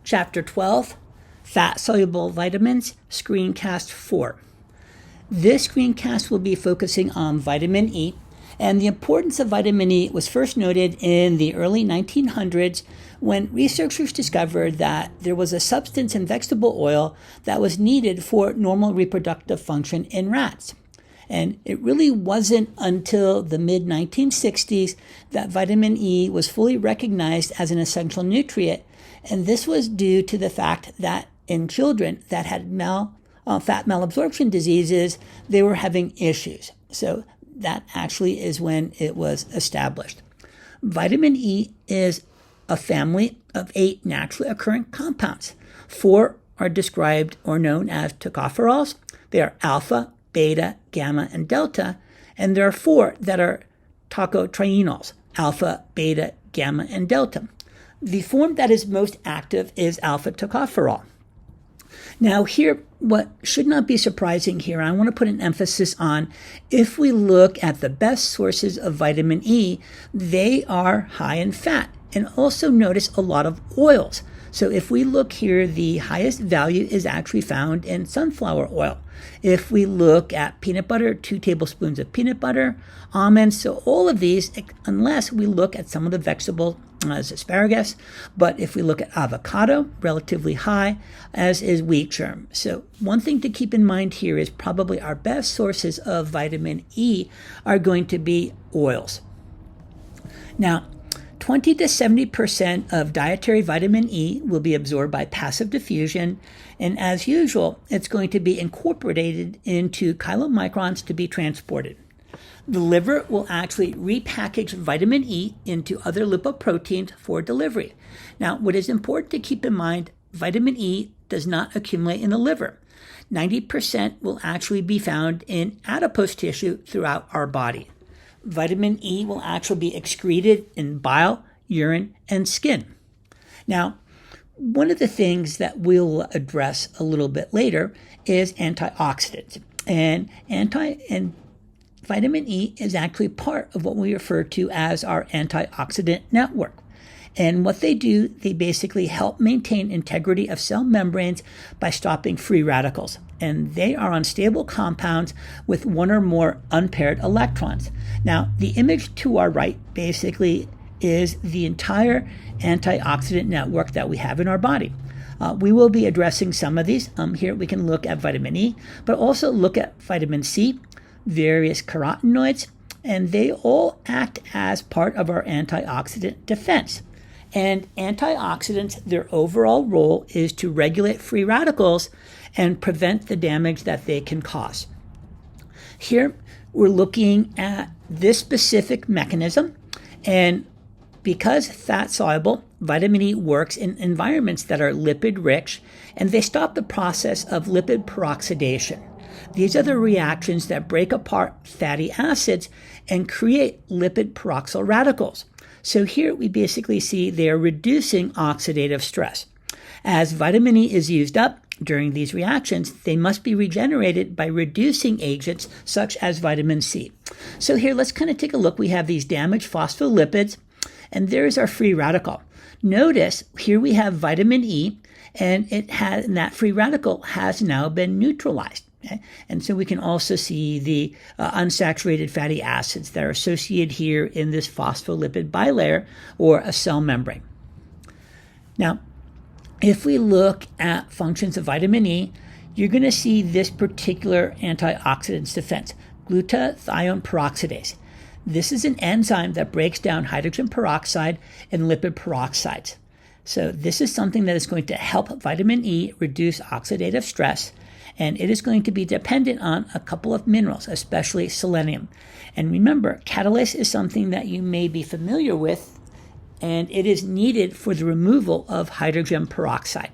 Chapter 12, Fat-Soluble Vitamins, Screencast 4. This screencast will be focusing on vitamin E, and the importance of vitamin E was first noted in the early 1900s when researchers discovered that there was a substance in vegetable oil that was needed for normal reproductive function in rats. And it really wasn't until the mid-1960s that vitamin E was fully recognized as an essential nutrient, and this was due to the fact that in children that had fat malabsorption diseases, they were having issues. So that actually is when it was established. Vitamin E is a family of 8 naturally occurring compounds. 4 are described or known as tocopherols. They are alpha, beta, gamma, and delta. And there are 4 that are tocotrienols, alpha, beta, gamma, and delta. The form that is most active is alpha tocopherol. Now here, what should not be surprising here, I want to put an emphasis on, if we look at the best sources of vitamin E, they are high in fat. And also notice a lot of oils. So if we look here, the highest value is actually found in sunflower oil. If we look at peanut butter, 2 tablespoons of peanut butter, almonds, so all of these, unless we look at some of the vegetables as asparagus, but if we look at avocado, relatively high, as is wheat germ. So one thing to keep in mind here is probably our best sources of vitamin E are going to be oils. Now, 20 to 70% of dietary vitamin E will be absorbed by passive diffusion, and as usual, it's going to be incorporated into chylomicrons to be transported. The liver will actually repackage vitamin E into other lipoproteins for delivery. Now, what is important to keep in mind, vitamin E does not accumulate in the liver. 90% will actually be found in adipose tissue throughout our body. Vitamin E will actually be excreted in bile, urine, and skin. Now, one of the things that we'll address a little bit later is antioxidants. And vitamin E is actually part of what we refer to as our antioxidant network. And what they do, they basically help maintain integrity of cell membranes by stopping free radicals. And they are unstable compounds with 1 or more unpaired electrons. Now, the image to our right basically is the entire antioxidant network that we have in our body. We will be addressing some of these. Here we can look at vitamin E, but also look at vitamin C, various carotenoids, and they all act as part of our antioxidant defense. And antioxidants, their overall role is to regulate free radicals and prevent the damage that they can cause. Here, we're looking at this specific mechanism, and because fat-soluble, vitamin E works in environments that are lipid-rich, and they stop the process of lipid peroxidation. These are the reactions that break apart fatty acids and create lipid peroxyl radicals. So here we basically see they are reducing oxidative stress. As vitamin E is used up during these reactions, they must be regenerated by reducing agents such as vitamin C. So here, let's kind of take a look. We have these damaged phospholipids, and there's our free radical. Notice here we have vitamin E, and that free radical has now been neutralized. Okay? And so we can also see the unsaturated fatty acids that are associated here in this phospholipid bilayer or a cell membrane. Now, if we look at functions of vitamin E, you're going to see this particular antioxidant defense, glutathione peroxidase. This is an enzyme that breaks down hydrogen peroxide and lipid peroxides. So this is something that is going to help vitamin E reduce oxidative stress, and it is going to be dependent on a couple of minerals, especially selenium. And remember, catalase is something that you may be familiar with, and it is needed for the removal of hydrogen peroxide.